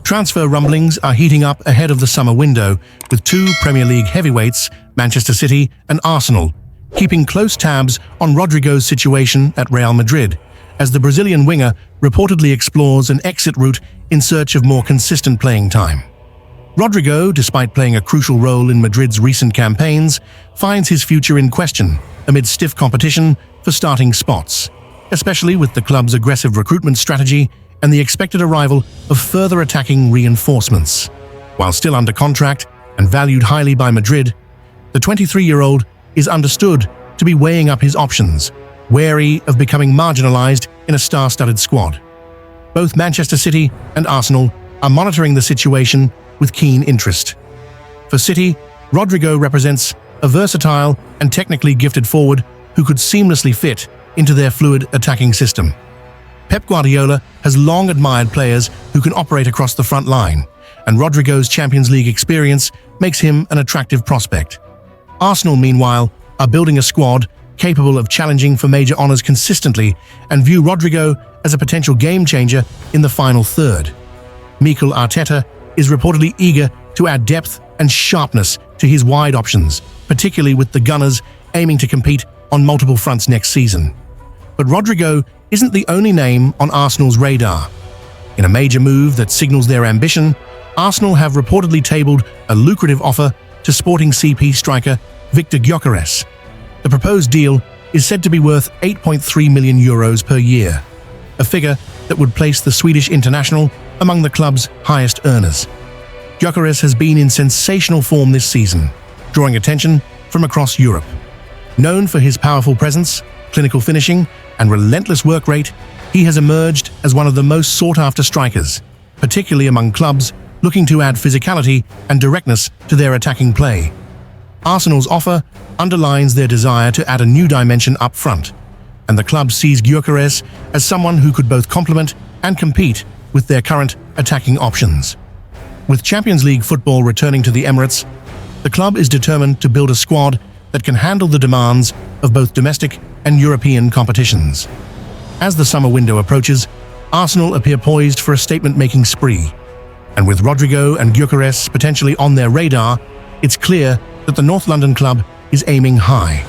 Transfer rumblings are heating up ahead of the summer window, with two Premier League heavyweights, Manchester City and Arsenal, keeping close tabs on Rodrigo's situation at Real Madrid, as the Brazilian winger reportedly explores an exit route in search of more consistent playing time. Rodrigo, despite playing a crucial role in Madrid's recent campaigns, finds his future in question amid stiff competition for starting spots, especially with the club's aggressive recruitment strategy and the expected arrival of further attacking reinforcements. While still under contract and valued highly by Madrid, the 23-year-old is understood to be weighing up his options, wary of becoming marginalized in a star-studded squad. Both Manchester City and Arsenal are monitoring the situation with keen interest. For City, Rodrigo represents a versatile and technically gifted forward who could seamlessly fit into their fluid attacking system. Pep Guardiola has long admired players who can operate across the front line, and Rodrigo's Champions League experience makes him an attractive prospect. Arsenal, meanwhile, are building a squad capable of challenging for major honors consistently and view Rodrigo as a potential game-changer in the final third. Mikel Arteta is reportedly eager to add depth and sharpness to his wide options, particularly with the Gunners aiming to compete on multiple fronts next season. But Rodrigo isn't the only name on Arsenal's radar. In a major move that signals their ambition, Arsenal have reportedly tabled a lucrative offer to Sporting CP striker Victor Gyökeres. The proposed deal is said to be worth €8.3 million per year, a figure that would place the Swedish international among the club's highest earners. Gyökeres has been in sensational form this season, drawing attention from across Europe. Known for his powerful presence, clinical finishing, and relentless work rate, he has emerged as one of the most sought-after strikers, particularly among clubs looking to add physicality and directness to their attacking play. Arsenal's offer underlines their desire to add a new dimension up front, and the club sees Gyökeres as someone who could both complement and compete with their current attacking options. With Champions League football returning to the Emirates, the club is determined to build a squad that can handle the demands of both domestic and European competitions. As the summer window approaches, Arsenal appear poised for a statement-making spree. And with Rodrigo and Gyökeres potentially on their radar, it's clear that the North London club is aiming high.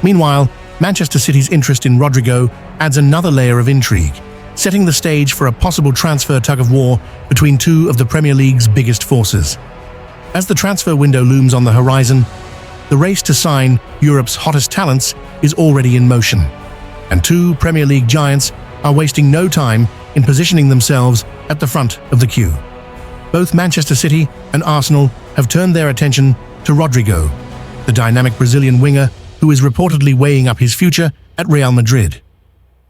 Meanwhile, Manchester City's interest in Rodrigo adds another layer of intrigue, setting the stage for a possible transfer tug-of-war between two of the Premier League's biggest forces. As the transfer window looms on the horizon, the race to sign Europe's hottest talents is already in motion, and two Premier League giants are wasting no time in positioning themselves at the front of the queue. Both Manchester City and Arsenal have turned their attention to Rodrigo, the dynamic Brazilian winger who is reportedly weighing up his future at Real Madrid.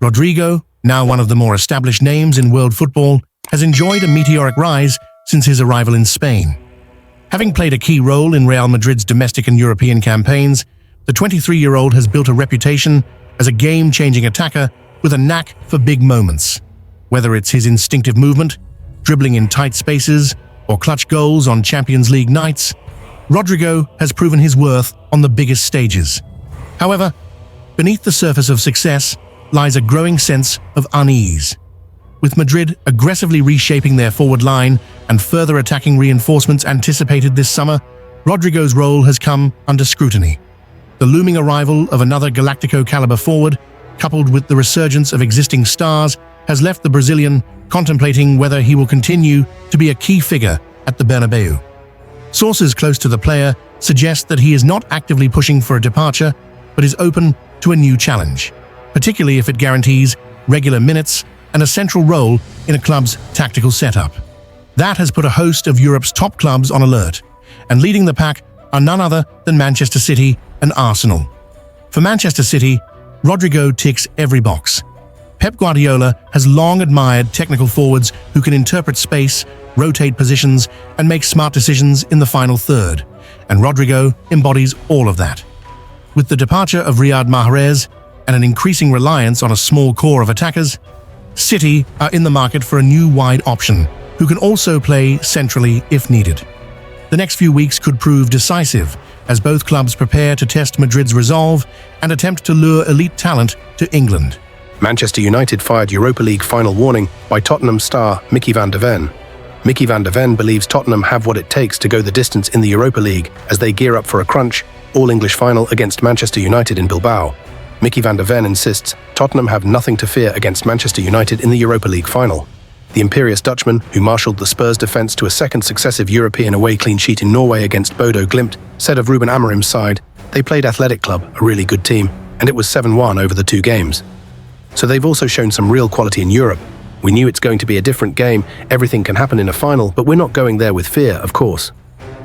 Rodrigo, now one of the more established names in world football, has enjoyed a meteoric rise since his arrival in Spain. Having played a key role in Real Madrid's domestic and European campaigns, the 23-year-old has built a reputation as a game-changing attacker with a knack for big moments. Whether it's his instinctive movement, dribbling in tight spaces, or clutch goals on Champions League nights, Rodrigo has proven his worth on the biggest stages. However, beneath the surface of success lies a growing sense of unease. With Madrid aggressively reshaping their forward line and further attacking reinforcements anticipated this summer, Rodrigo's role has come under scrutiny. The looming arrival of another Galactico-caliber forward, coupled with the resurgence of existing stars, has left the Brazilian contemplating whether he will continue to be a key figure at the Bernabeu. Sources close to the player suggest that he is not actively pushing for a departure, but is open to a new challenge, particularly if it guarantees regular minutes and a central role in a club's tactical setup. That has put a host of Europe's top clubs on alert, and leading the pack are none other than Manchester City and Arsenal. For Manchester City, Rodrigo ticks every box. Pep Guardiola has long admired technical forwards who can interpret space, rotate positions, and make smart decisions in the final third, and Rodrigo embodies all of that. With the departure of Riyad Mahrez and an increasing reliance on a small core of attackers, City are in the market for a new wide option who can also play centrally if needed. The next few weeks could prove decisive as both clubs prepare to test Madrid's resolve and attempt to lure elite talent to England. Manchester United fired Europa League final warning by Tottenham star Mickey van de Ven. Mickey van der Ven believes Tottenham have what it takes to go the distance in the Europa League as they gear up for a crunch, all-English final against Manchester United in Bilbao. Mickey van der Ven insists Tottenham have nothing to fear against Manchester United in the Europa League final. The imperious Dutchman, who marshalled the Spurs defence to a second successive European away clean sheet in Norway against Bodo Glimt, said of Ruben Amorim's side, "They played Athletic Club, a really good team, and it was 7-1 over the two games. So they've also shown some real quality in Europe. We knew it's going to be a different game, everything can happen in a final, but we're not going there with fear, of course.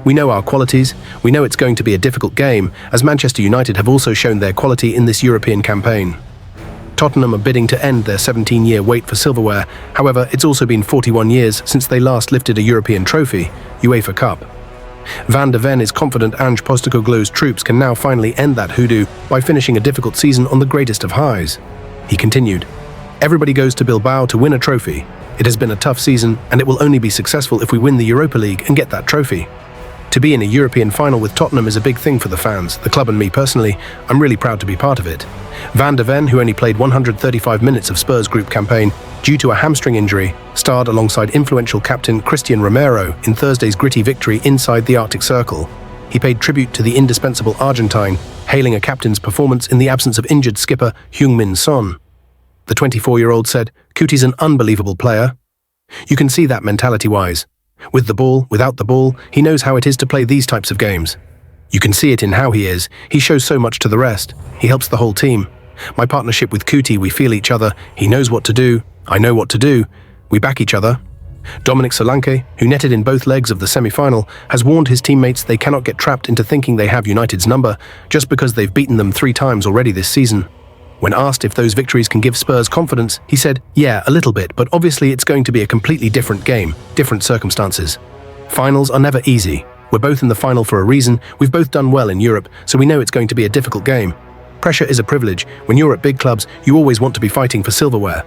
We know our qualities, we know it's going to be a difficult game, as Manchester United have also shown their quality in this European campaign." Tottenham are bidding to end their 17-year wait for silverware. However, it's also been 41 years since they last lifted a European trophy, UEFA Cup. Van der Ven is confident Ange Postecoglou's troops can now finally end that hoodoo by finishing a difficult season on the greatest of highs. He continued, "Everybody goes to Bilbao to win a trophy. It has been a tough season, and it will only be successful if we win the Europa League and get that trophy. To be in a European final with Tottenham is a big thing for the fans, the club and me personally. I'm really proud to be part of it." Van der Ven, who only played 135 minutes of Spurs group campaign due to a hamstring injury, starred alongside influential captain Christian Romero in Thursday's gritty victory inside the Arctic Circle. He paid tribute to the indispensable Argentine, hailing a captain's performance in the absence of injured skipper Heung-min Son. The 24-year-old said, "Cuti's an unbelievable player. You can see that mentality-wise. With the ball, without the ball, he knows how it is to play these types of games. You can see it in how he is. He shows so much to the rest. He helps the whole team. My partnership with Cuti, we feel each other. He knows what to do. I know what to do. We back each other." Dominic Solanke, who netted in both legs of the semi-final, has warned his teammates they cannot get trapped into thinking they have United's number just because they've beaten them 3 times already this season. When asked if those victories can give Spurs confidence, he said, "Yeah, a little bit, but obviously it's going to be a completely different game, different circumstances. Finals are never easy. We're both in the final for a reason, we've both done well in Europe, so we know it's going to be a difficult game. Pressure is a privilege. When you're at big clubs, you always want to be fighting for silverware."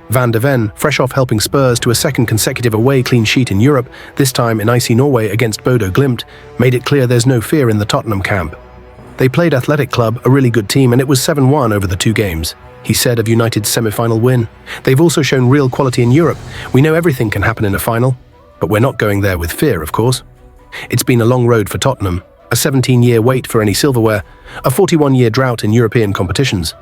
Van der Ven, fresh off helping Spurs to a second consecutive away clean sheet in Europe, this time in icy Norway against Bodo Glimt, made it clear there's no fear in the Tottenham camp. "They played Athletic Club, a really good team, and it was 7-1 over the two games," he said of United's semi-final win. "They've also shown real quality in Europe. We know everything can happen in a final, but we're not going there with fear, of course. It's been a long road for Tottenham, a 17-year wait for any silverware, a 41-year drought in European competitions.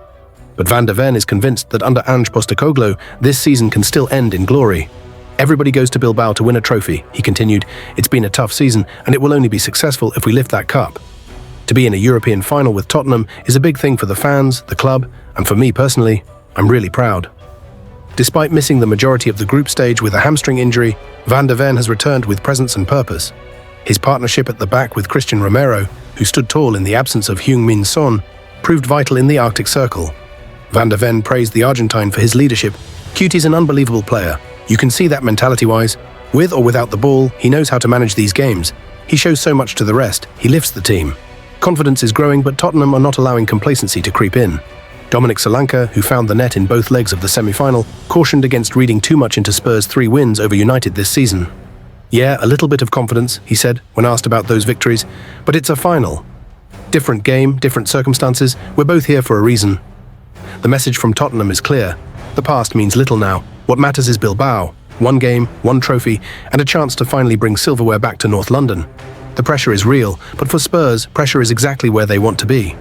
But Van der Ven is convinced that under Ange Postecoglou, this season can still end in glory. Everybody goes to Bilbao to win a trophy," he continued. "It's been a tough season, and it will only be successful if we lift that cup. To be in a European final with Tottenham is a big thing for the fans, the club, and for me personally, I'm really proud." Despite missing the majority of the group stage with a hamstring injury, Van der Ven has returned with presence and purpose. His partnership at the back with Christian Romero, who stood tall in the absence of Heung-min Son, proved vital in the Arctic Circle. Van der Ven praised the Argentine for his leadership. "Cuti's an unbelievable player. You can see that mentality-wise. With or without the ball, he knows how to manage these games. He shows so much to the rest. He lifts the team. Confidence is growing, but Tottenham are not allowing complacency to creep in." Dominic Solanke, who found the net in both legs of the semi-final, cautioned against reading too much into Spurs' 3 wins over United this season. "Yeah, a little bit of confidence," he said, when asked about those victories, "but it's a final. Different game, different circumstances. We're both here for a reason." The message from Tottenham is clear. The past means little now. What matters is Bilbao. 1 game, 1 trophy, and a chance to finally bring silverware back to North London. The pressure is real, but for Spurs, pressure is exactly where they want to be.